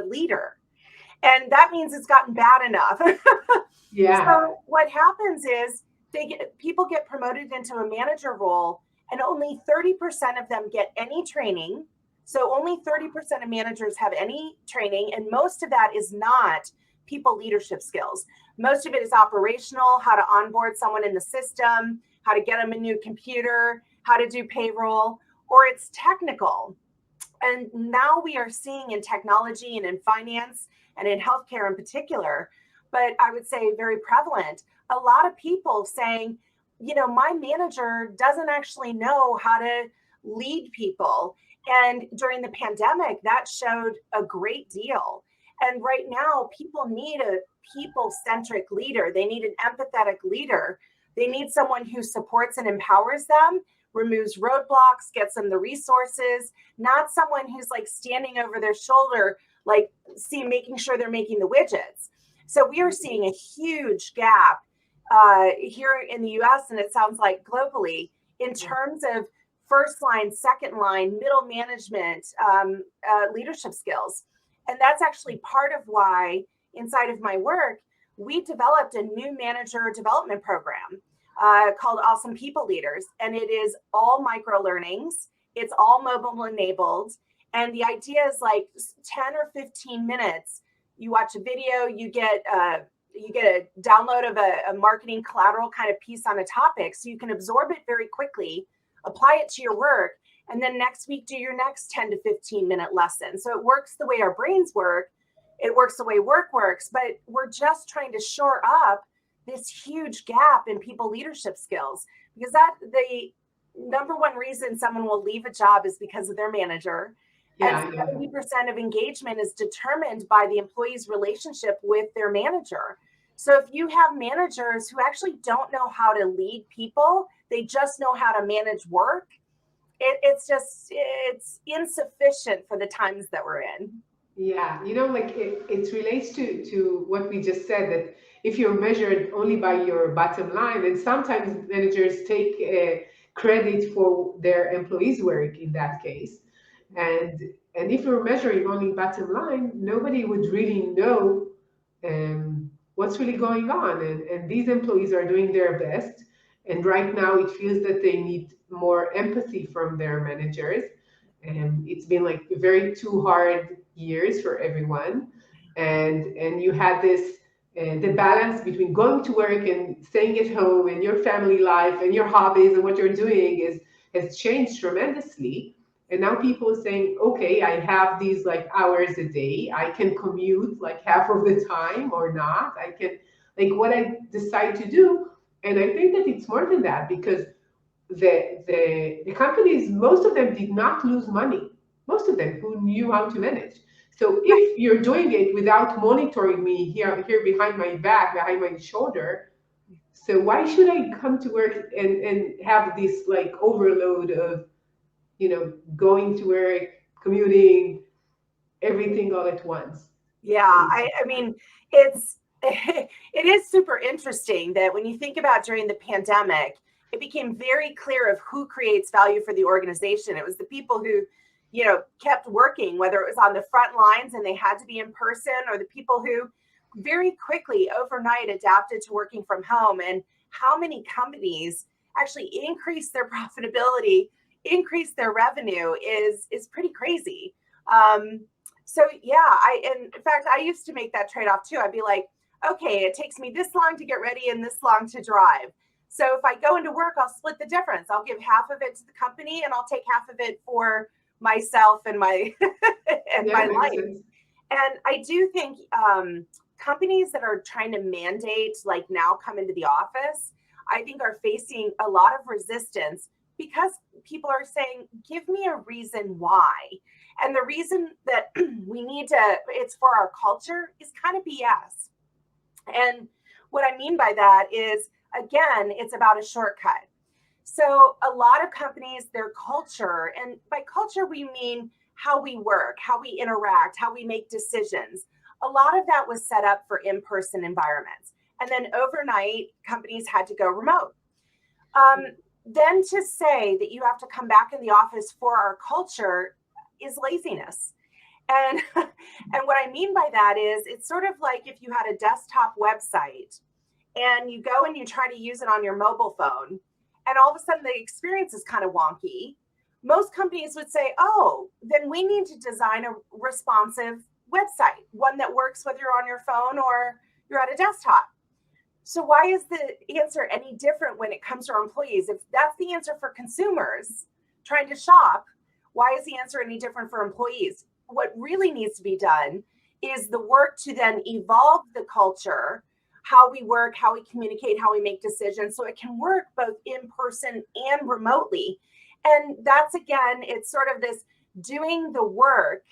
leader. And that means it's gotten bad enough. Yeah. So what happens is people get promoted into a manager role, and only 30% of them get any training. So only 30% of managers have any training, and most of that is not people leadership skills. Most of it is operational, how to onboard someone in the system, how to get them a new computer, how to do payroll, or it's technical. And now we are seeing in technology and in finance and in healthcare in particular, but I would say very prevalent, a lot of people saying, my manager doesn't actually know how to lead people. And during the pandemic, that showed a great deal. And right now, people need a people centric leader. They need an empathetic leader. They need someone who supports and empowers them, removes roadblocks, gets them the resources, not someone who's like standing over their shoulder, like making sure they're making the widgets. So we are seeing a huge gap here in the US, and it sounds like globally, in terms of first line, second line, middle management, leadership skills. And that's actually part of why inside of my work, we developed a new manager development program called Awesome People Leaders. And it is all micro learnings. It's all mobile enabled. And the idea is like 10 or 15 minutes. You watch a video, you get a download of a marketing collateral kind of piece on a topic. So you can absorb it very quickly, apply it to your work, and then next week do your next 10 to 15 minute lesson. So it works the way our brains work. It works the way work works, but we're just trying to shore up this huge gap in people leadership skills, because that the number one reason someone will leave a job is because of their manager. And Yeah, 70% of engagement is determined by the employee's relationship with their manager. So if you have managers who actually don't know how to lead people, they just know how to manage work, it's insufficient for the times that we're in. yeah. Like it relates to what we just said, that if you're measured only by your bottom line, and sometimes managers take credit for their employees' work in that case, and if you're measuring only bottom line, nobody would really know what's really going on. And these employees are doing their best. And right now, it feels that they need more empathy from their managers. And it's been like very two hard years for everyone. And you had this the balance between going to work and staying at home and your family life and your hobbies and what you're doing has changed tremendously. And now people are saying, okay, I have these like hours a day. I can commute like half of the time or not. I can like what I decide to do. And I think that it's more than that, because the companies, most of them did not lose money. Most of them who knew how to manage. So Right. if you're doing it without monitoring me here behind my back, behind my shoulder, so why should I come to work and have this like overload of going to work, commuting, everything all at once? Yeah, I mean, it's it is super interesting that when you think about during the pandemic, it became very clear of who creates value for the organization. It was the people who, kept working, whether it was on the front lines and they had to be in person, or the people who very quickly overnight adapted to working from home. And how many companies actually increase their profitability, increase their revenue is pretty crazy. So yeah, in fact, I used to make that trade-off too. I'd be like, okay, it takes me this long to get ready and this long to drive. So if I go into work, I'll split the difference. I'll give half of it to the company and I'll take half of it for myself and my and Yeah, my makes life. sense. And I do think companies that are trying to mandate, like now come into the office, I think are facing a lot of resistance because people are saying, give me a reason why. And the reason that we need to, it's for our culture, is kind of BS. And what I mean by that is, again, it's about a shortcut. So a lot of companies, their culture, and by culture, we mean how we work, how we interact, how we make decisions. A lot of that was set up for in-person environments. And then overnight, companies had to go remote. Um, then to say that you have to come back in the office for our culture is laziness. And and what I mean by that is it's sort of like if you had a desktop website and you go and you try to use it on your mobile phone, and all of a sudden the experience is kind of wonky. Most companies would say, oh, then we need to design a responsive website, one that works whether you're on your phone or you're at a desktop. So why is the answer any different when it comes to our employees? If that's the answer for consumers trying to shop, why is the answer any different for employees? What really needs to be done is the work to then evolve the culture, how we work, how we communicate, how we make decisions, so it can work both in person and remotely. And that's, again, it's sort of this doing the work